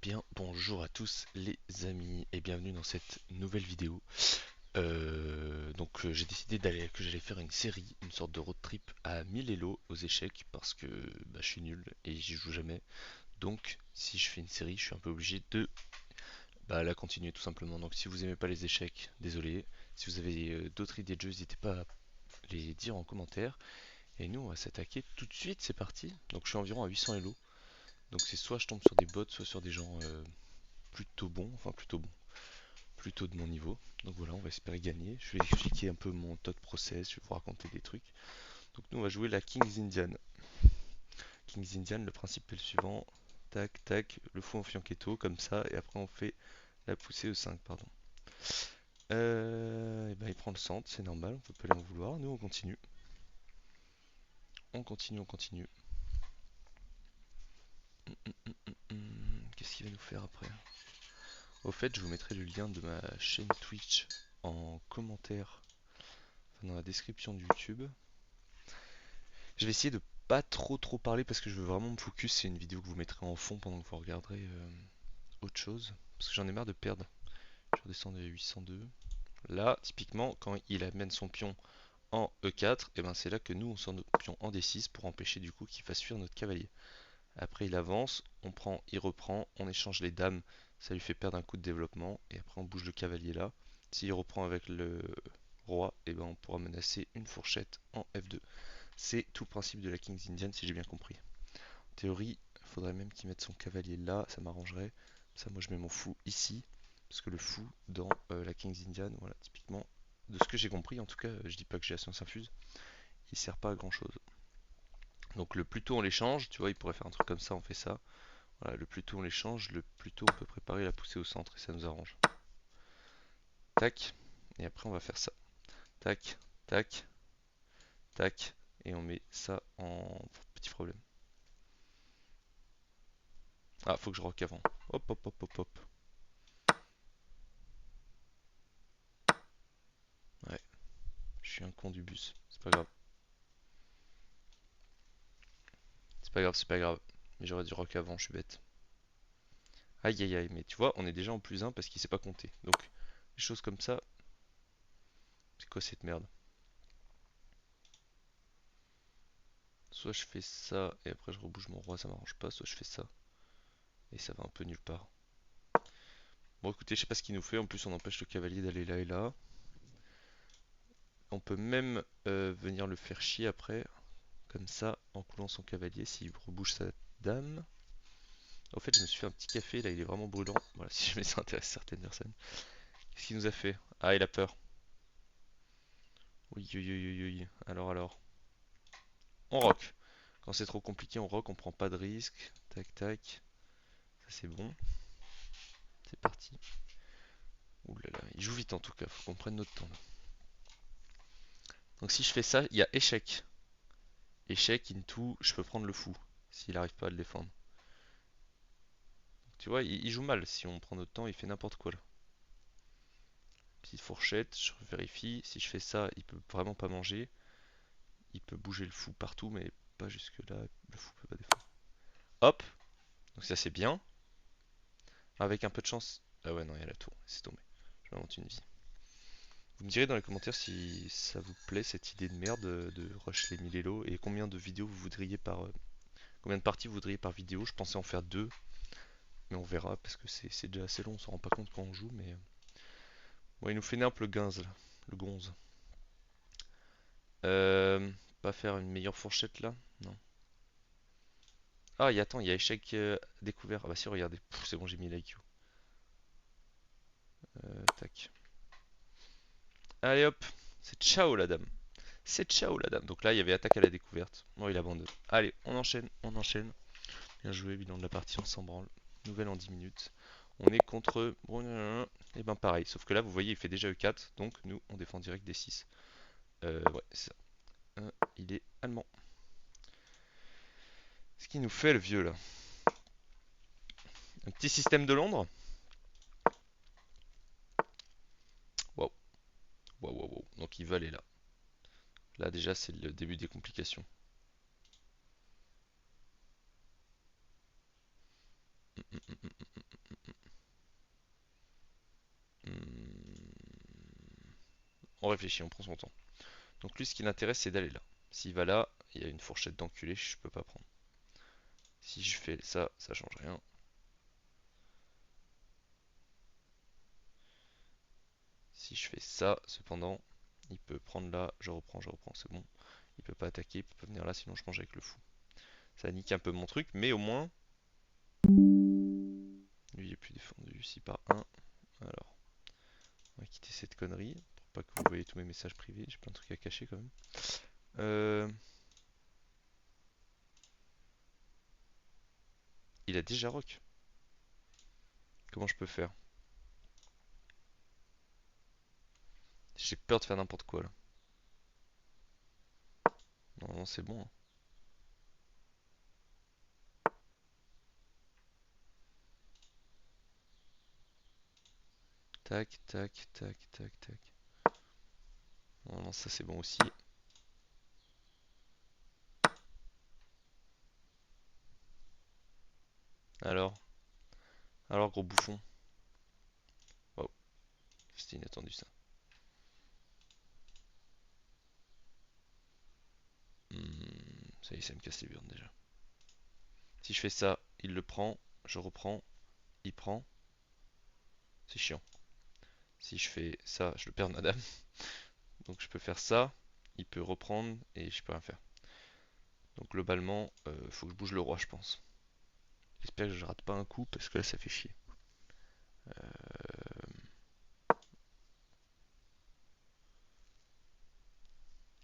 Bien, bonjour à tous les amis et bienvenue dans cette nouvelle vidéo. J'ai décidé que j'allais faire une série, une sorte de road trip à 1000 Elo aux échecs parce que je suis nul et j'y joue jamais. Donc si je fais une série, je suis un peu obligé de la continuer tout simplement. Donc si vous aimez pas les échecs, désolé. Si vous avez d'autres idées de jeux, n'hésitez pas à les dire en commentaire. Et nous on va s'attaquer tout de suite, c'est parti. Donc je suis environ à 800 Elo. Donc c'est soit je tombe sur des bots, soit sur des gens plutôt bons, enfin plutôt de mon niveau. Donc voilà, on va espérer gagner. Je vais expliquer un peu mon thought process, je vais vous raconter des trucs. Donc nous on va jouer la King's Indian. King's Indian, le principe est le suivant. Tac, tac, le fou en fianchetto, comme ça, et après on fait la poussée E5, pardon. Et ben il prend le centre, c'est normal, on peut pas lui en vouloir. Nous on continue. On continue, on continue. Qu'est-ce qu'il va nous faire après? Au fait, je vous mettrai le lien de ma chaîne Twitch en commentaire, enfin, dans la description de YouTube. Je vais essayer de pas trop parler parce que je veux vraiment me focus. C'est une vidéo que vous mettrez en fond pendant que vous regarderez autre chose. Parce que j'en ai marre de perdre. Je redescends à 802. Là, typiquement, quand il amène son pion en E4, et ben c'est là que nous on sort notre pion en D6 pour empêcher du coup qu'il fasse fuir notre cavalier. Après il avance, on prend, il reprend, on échange les dames, ça lui fait perdre un coup de développement, et après on bouge le cavalier là. S'il reprend avec le roi, et ben on pourra menacer une fourchette en F2. C'est tout le principe de la King's Indian si j'ai bien compris. En théorie, il faudrait même qu'il mette son cavalier là, ça m'arrangerait. Ça, moi je mets mon fou ici, parce que le fou dans la King's Indian, voilà, typiquement, de ce que j'ai compris, en tout cas, je dis pas que j'ai la science infuse, il sert pas à grand chose. Donc le plus tôt on l'échange, tu vois, il pourrait faire un truc comme ça, on fait ça. Voilà, le plus tôt on l'échange, le plus tôt on peut préparer la poussée au centre et ça nous arrange. Tac, et après on va faire ça. Tac, tac, tac, et on met ça en petit problème. Ah, faut que je rock avant. Hop, hop, hop, hop, hop. Ouais, je suis un con du bus. C'est pas grave. C'est pas grave, c'est pas grave. Mais j'aurais dû rock avant, je suis bête. Aïe aïe aïe, mais tu vois, on est déjà en plus 1 parce qu'il sait pas compter. Donc, des choses comme ça. C'est quoi cette merde? Soit je fais ça et après je rebouge mon roi, ça m'arrange pas. Soit je fais ça et ça va un peu nulle part. Bon, écoutez, je sais pas ce qu'il nous fait. En plus, on empêche le cavalier d'aller là et là. On peut même venir le faire chier après. Comme ça, en coulant son cavalier, s'il rebouge sa dame. Au fait, je me suis fait un petit café, là il est vraiment brûlant. Voilà, si jamais ça intéresse certaines personnes. Qu'est-ce qu'il nous a fait? Ah, il a peur. Oui, oui, oui, oui, oui. Alors. On rock. Quand c'est trop compliqué, on rock, on prend pas de risque. Tac, tac. Ça c'est bon. C'est parti. Ouh là là, il joue vite en tout cas, faut qu'on prenne notre temps là. Donc si je fais ça, il y a échec. Échec, into, je peux prendre le fou. S'il arrive pas à le défendre. Tu vois, il joue mal. Si on prend notre temps, il fait n'importe quoi là. Petite fourchette, je vérifie. Si je fais ça, il peut vraiment pas manger. Il peut bouger le fou partout, mais pas jusque là. Le fou peut pas défendre. Hop. Donc ça c'est bien. Avec un peu de chance. Ah ouais non, il y a la tour. C'est tombé. Je m'invente une vie. Vous me direz dans les commentaires si ça vous plaît cette idée de merde de rush les 1000 Elo et combien de vidéos vous voudriez par combien de parties vous voudriez par vidéo. Je pensais en faire deux, mais on verra parce que c'est déjà assez long, on s'en rend pas compte quand on joue. Mais bon, il nous fait nimp le 15 là, le gonze. Euh, Pas faire une meilleure fourchette là? Non. Ah, attends, il y a échec découvert. Ah bah si, regardez. C'est bon, j'ai mis l'IQ. Tac. Allez hop, c'est ciao la dame. C'est ciao la dame. Donc là, il y avait attaque à la découverte. Bon, il abandonne. Allez, on enchaîne, on enchaîne. Bien joué, bilan de la partie, on s'en branle. Nouvelle en 10 minutes. On est contre. Et ben pareil, sauf que là, vous voyez, il fait déjà E4. Donc nous, on défend direct D6. Ouais, c'est ça. Il est allemand. Ce qu'il nous fait, le vieux là. Un petit système de Londres. Waouh, waouh, waouh, waouh. Donc il veut aller là. Là, déjà, c'est le début des complications. On réfléchit, on prend son temps. Donc lui, ce qui l'intéresse, c'est d'aller là. S'il va là, il y a une fourchette d'enculé, je peux pas prendre. Si je fais ça, ça change rien. Si je fais ça, cependant, il peut prendre là, je reprends, c'est bon. Il peut pas attaquer, il peut pas venir là, sinon je mange avec le fou. Ça nique un peu mon truc, mais au moins, lui il est plus défendu ici par 1. Alors, on va quitter cette connerie, pour pas que vous voyez tous mes messages privés, j'ai plein de trucs à cacher quand même. Il a déjà rock. Comment je peux faire? J'ai peur de faire n'importe quoi là. Non, non, c'est bon, hein. Tac, tac, tac, tac, tac. Non, ça c'est bon aussi. Alors, alors gros bouffon. Oh, c'était inattendu ça. Ça y est, ça me casse les burnes déjà. Si je fais ça, il le prend, je reprends, il prend. C'est chiant. Si je fais ça, je le perds madame. Donc je peux faire ça, il peut reprendre et je peux rien faire. Donc globalement, faut que je bouge le roi je pense. J'espère que je rate pas un coup parce que là ça fait chier.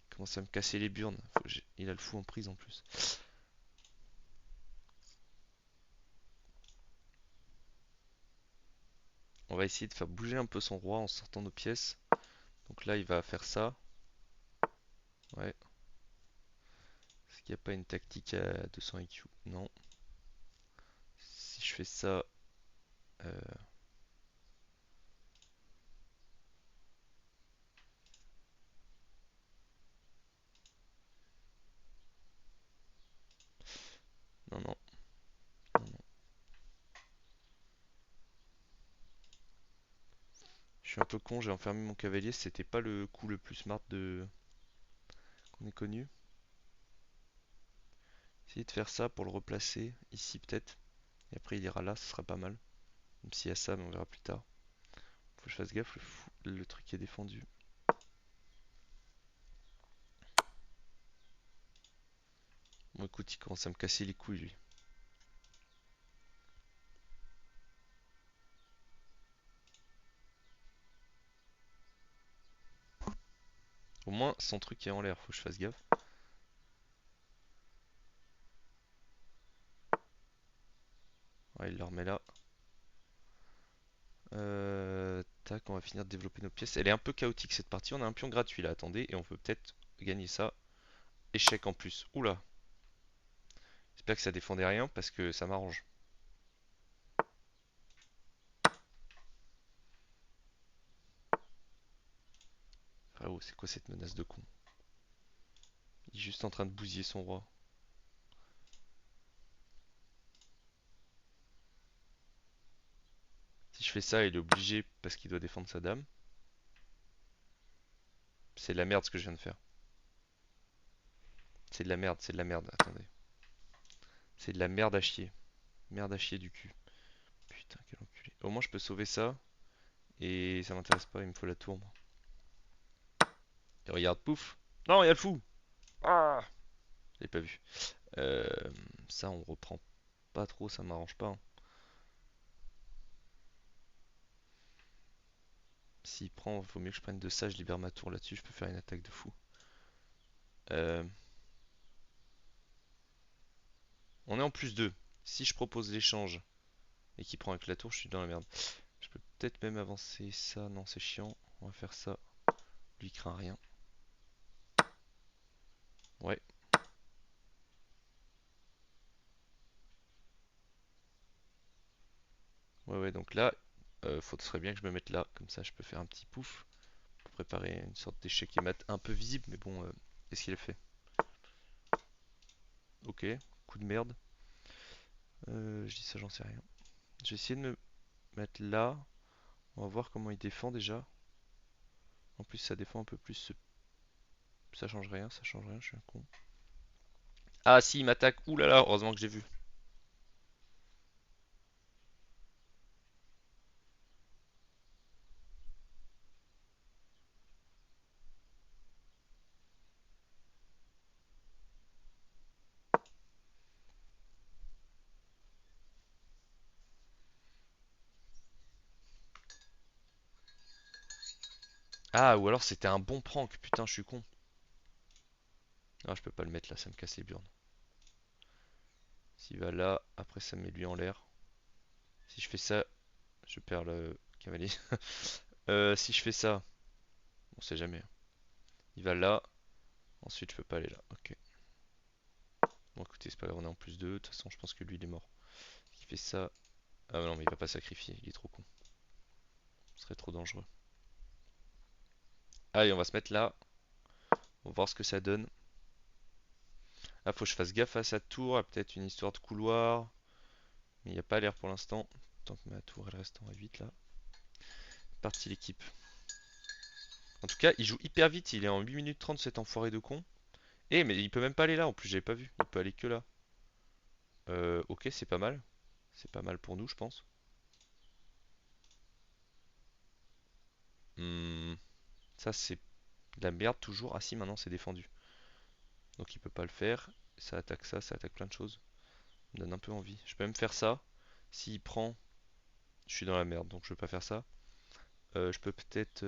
Il commence à me casser les burnes. Il a le fou en prise en plus. On va essayer de faire bouger un peu son roi en sortant nos pièces. Donc là il va faire ça. Ouais. Est-ce qu'il n'y a pas une tactique à 200 IQ? Non. Si je fais ça... euh, Non, non, non, non. Je suis un peu con, j'ai enfermé mon cavalier. C'était pas le coup le plus smart de qu'on ait connu. Essayer de faire ça pour le replacer ici peut-être. Et après il ira là, ce sera pas mal. Même s'il y a ça, mais on verra plus tard. Faut que je fasse gaffe, le truc est défendu. Bon écoute, il commence à me casser les couilles lui. Au moins son truc est en l'air, faut que je fasse gaffe. Ouais, il le remet là. Tac, on va finir de développer nos pièces. Elle est un peu chaotique cette partie, on a un pion gratuit là, attendez, et on peut peut-être gagner ça. Échec en plus. Oula. J'espère que ça défendait rien parce que ça m'arrange. Frérot, c'est quoi cette menace de con? Il est juste en train de bousiller son roi. Si je fais ça, il est obligé parce qu'il doit défendre sa dame. C'est de la merde ce que je viens de faire. C'est de la merde, c'est de la merde. Attendez. C'est de la merde à chier. Merde à chier du cul. Putain, quel enculé. Au moins, je peux sauver ça. Et ça m'intéresse pas, il me faut la tour, moi. Et regarde, pouf. Non, il y a le fou. Ah, je l'ai pas vu. Euh, Ça, on reprend pas trop, ça m'arrange pas, hein. S'il prend, il faut mieux que je prenne de ça, je libère ma tour là-dessus, je peux faire une attaque de fou. Euh, on est en plus 2. Si je propose l'échange et qu'il prend avec la tour, je suis dans la merde. Je peux peut-être même avancer ça. Non, c'est chiant. On va faire ça. Lui, il craint rien. Ouais. Ouais, ouais, donc là, serait bien que je me mette là. Comme ça, je peux faire un petit pouf pour préparer une sorte d'échec et mat un peu visible. Mais bon, qu'est-ce qu'il a fait? Ok, coup de merde. Je dis ça, j'en sais rien. J'ai essayé de me mettre là. On va voir comment il défend déjà. En plus, ça défend un peu plus. Ça change rien, ça change rien, je suis un con. Ah si, il m'attaque. Ouh là là, heureusement que j'ai vu. Ah, ou alors c'était un bon prank. Putain, je suis con. Ah, je peux pas le mettre là, ça me casse les burnes. S'il va là, après ça met lui en l'air. Si je fais ça, je perds le cavalier. Si je fais ça, on sait jamais. Il va là, ensuite je peux pas aller là. Ok. Bon écoutez, c'est pas grave, on est en plus 2. De toute façon, je pense que lui il est mort. Il fait ça. Ah non, mais il va pas sacrifier, il est trop con. Ce serait trop dangereux. Allez, on va se mettre là. On va voir ce que ça donne. Ah, faut que je fasse gaffe à sa tour. Il y a peut-être une histoire de couloir. Mais il n'y a pas l'air pour l'instant. Tant que ma tour elle reste en A8 là. Partie l'équipe. En tout cas, il joue hyper vite. Il est en 8 minutes 30 cet enfoiré de con. Eh, mais il peut même pas aller là. En plus, j'avais pas vu. Il peut aller que là. Ok, c'est pas mal. C'est pas mal pour nous, je pense. Hmm, ça, c'est de la merde toujours. Ah si, maintenant c'est défendu. Donc il peut pas le faire. Ça attaque plein de choses. Ça me donne un peu envie. Je peux même faire ça. S'il prend, je suis dans la merde. Donc je veux pas faire ça. Je peux peut-être...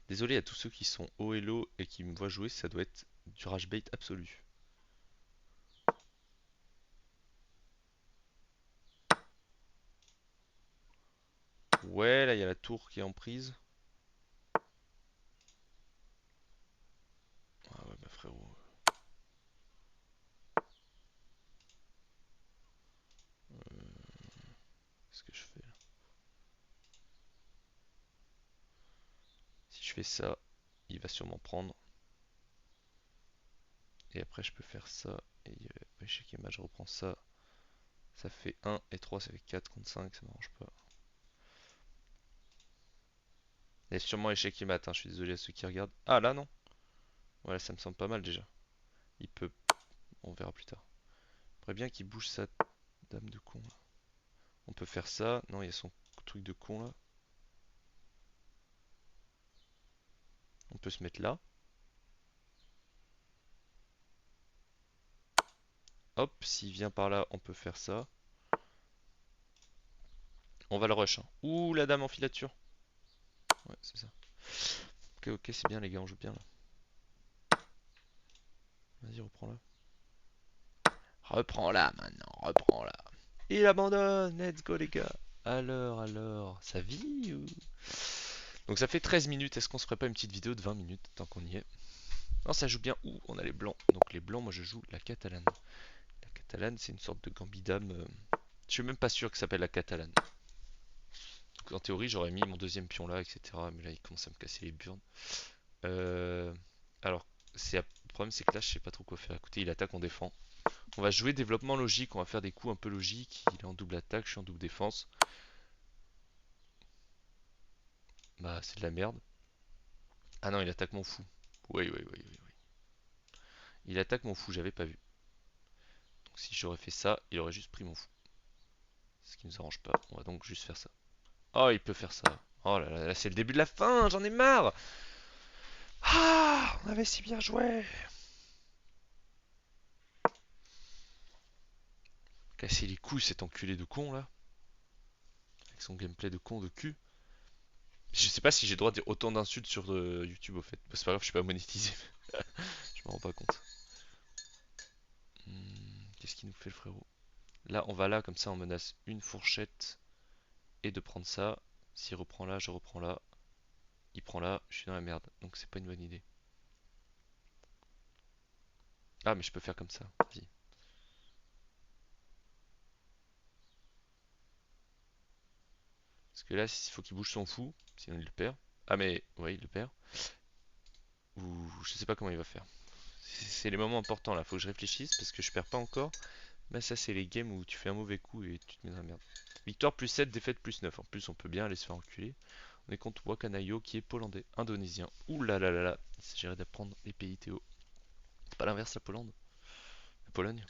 Désolé à tous ceux qui sont haut et low et qui me voient jouer. Ça doit être du rage bait absolu. Ouais, là il y a la tour qui est en prise. Ah ouais, bah frérot. Qu'est-ce que je fais là? Si je fais ça, il va sûrement prendre. Et après, je peux faire ça. Et échec et mat, je reprends ça. Ça fait 1 et 3, ça fait 4 contre 5, ça m'arrange pas. Il y a sûrement échec et mat, hein, je suis désolé à ceux qui regardent. Ah là, non. Voilà, ça me semble pas mal déjà. Il peut. On verra plus tard. J'aimerais bien qu'il bouge sa dame de con là. On peut faire ça. Non, il y a son truc de con là. On peut se mettre là. Hop, s'il vient par là, on peut faire ça. On va le rush, hein. Ouh, la dame en filature. Ouais, c'est ça. Ok, ok, c'est bien les gars, on joue bien là. Vas-y, reprends-la. Reprends-la maintenant, reprends-la. Il abandonne, let's go les gars. Alors, ça vit ou... Donc ça fait 13 minutes, est-ce qu'on se ferait pas une petite vidéo de 20 minutes tant qu'on y est? Non, ça joue bien. Ouh, on a les blancs. Donc les blancs, moi je joue la catalane. La catalane, c'est une sorte de gambidam. Je suis même pas sûr que ça s'appelle la catalane. Donc, en théorie, j'aurais mis mon deuxième pion là, etc. Mais là, il commence à me casser les burnes. Euh, Alors, le problème, c'est que là, je sais pas trop quoi faire. Écoutez, il attaque, on défend. On va jouer développement logique. On va faire des coups un peu logiques. Il est en double attaque, je suis en double défense. Bah, c'est de la merde. Ah non, il attaque mon fou. Oui, oui, oui, oui, oui. Il attaque mon fou, j'avais pas vu. Donc si j'aurais fait ça, il aurait juste pris mon fou. Ce qui nous arrange pas. On va donc juste faire ça. Oh, il peut faire ça. Oh là là, là c'est le début de la fin, j'en ai marre. Ah, on avait si bien joué. Casser les couilles cet enculé de con là. Avec son gameplay de con de cul. Je sais pas si j'ai le droit de dire autant d'insultes sur YouTube au fait. Bah, c'est pas grave, je suis pas monétisé. Je m'en rends pas compte. Qu'est-ce qu'il nous fait le frérot? Là, on va là, comme ça on menace une fourchette et de prendre ça. S'il reprend là, je reprends là. Il prend là, je suis dans la merde. Donc c'est pas une bonne idée. Ah, mais je peux faire comme ça. Vas-y. Parce que là, il faut qu'il bouge son fou, sinon il le perd. Ah, mais ouais, il le perd. Ou je sais pas comment il va faire. C'est les moments importants là, faut que je réfléchisse parce que je perds pas encore. Mais ça, c'est les games où tu fais un mauvais coup et tu te mets dans la merde. Victoire plus 7, défaite plus 9. En plus, on peut bien aller se faire enculer. On est contre Wakanayo qui est pollandais, indonésien. Ouh là là là là, il s'agirait d'apprendre les pays Théo. C'est pas l'inverse la Pologne. La Pologne.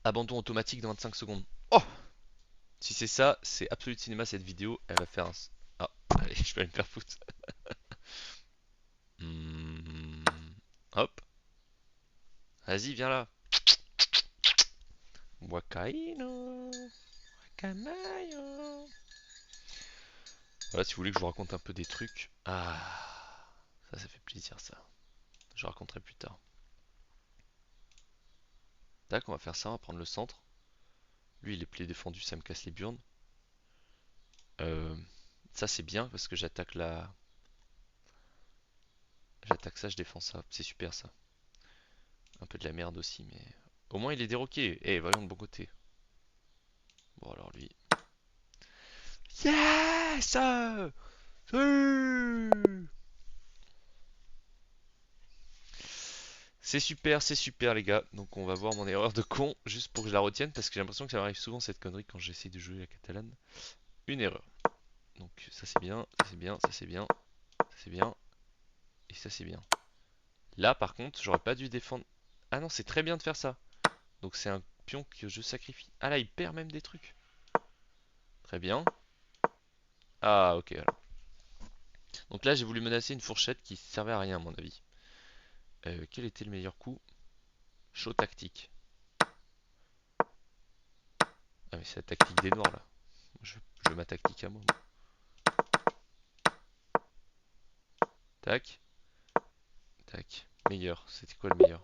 Abandon automatique dans 25 secondes. Oh! Si c'est ça, c'est Absolute Cinéma cette vidéo. Elle va faire un. Ah, allez, je vais aller me faire foutre. Hmm, hop. Vas-y, viens là. Wakaino. Wakanayo. Voilà, si vous voulez que je vous raconte un peu des trucs. Ah, ça fait plaisir ça. Je raconterai plus tard. Tac, on va faire ça, on va prendre le centre. Lui, il est play défendu, ça me casse les burnes. Euh, Ça, c'est bien parce que j'attaque la. J'attaque ça, je défends ça. C'est super ça. Un peu de la merde aussi, mais. Au moins, il est déroqué. Eh, voyons de bon côté. Bon, alors lui. Yes! C'est super les gars. Donc on va voir mon erreur de con juste pour que je la retienne parce que j'ai l'impression que ça m'arrive souvent cette connerie quand j'essaie de jouer la catalane. Une erreur. Donc ça c'est bien, ça c'est bien, ça c'est bien, ça c'est bien et ça c'est bien. Là par contre j'aurais pas dû défendre. Ah non c'est très bien de faire ça. Donc c'est un pion que je sacrifie. Ah là il perd même des trucs. Très bien. Ah ok alors. Donc là j'ai voulu menacer une fourchette qui servait à rien à mon avis. Quel était le meilleur coup? Chaud tactique. Ah mais c'est la tactique des noirs là. Je veux ma tactique à moi. Tac, tac. Meilleur. C'était quoi le meilleur?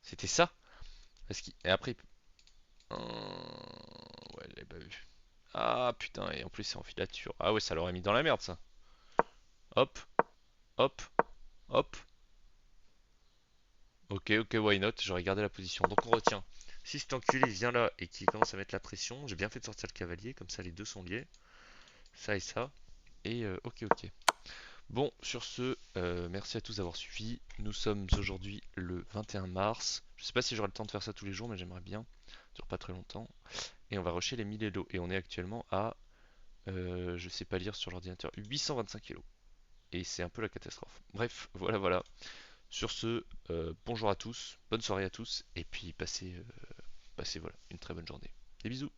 C'était ça? Et après. Ouais, je l'avais pas vu. Ah putain, et en plus c'est en filature. Ah ouais, ça l'aurait mis dans la merde ça. Hop, hop, hop. Ok, ok, why not? J'aurais gardé la position. Donc on retient. Si cet enculé vient là et qu'il commence à mettre la pression, j'ai bien fait de sortir le cavalier, comme ça les deux sont liés. Ça et ça. Et ok, ok. Bon, sur ce, merci à tous d'avoir suivi. Nous sommes aujourd'hui le 21 mars. Je sais pas si j'aurai le temps de faire ça tous les jours, mais j'aimerais bien. Ça dure pas très longtemps. Et on va rusher les 1000 Elo. Et on est actuellement à, je sais pas lire sur l'ordinateur, 825 Elo. Et c'est un peu la catastrophe. Bref, voilà, voilà. Sur ce, bonjour à tous, bonne soirée à tous, et puis passez voilà, une très bonne journée. Des bisous.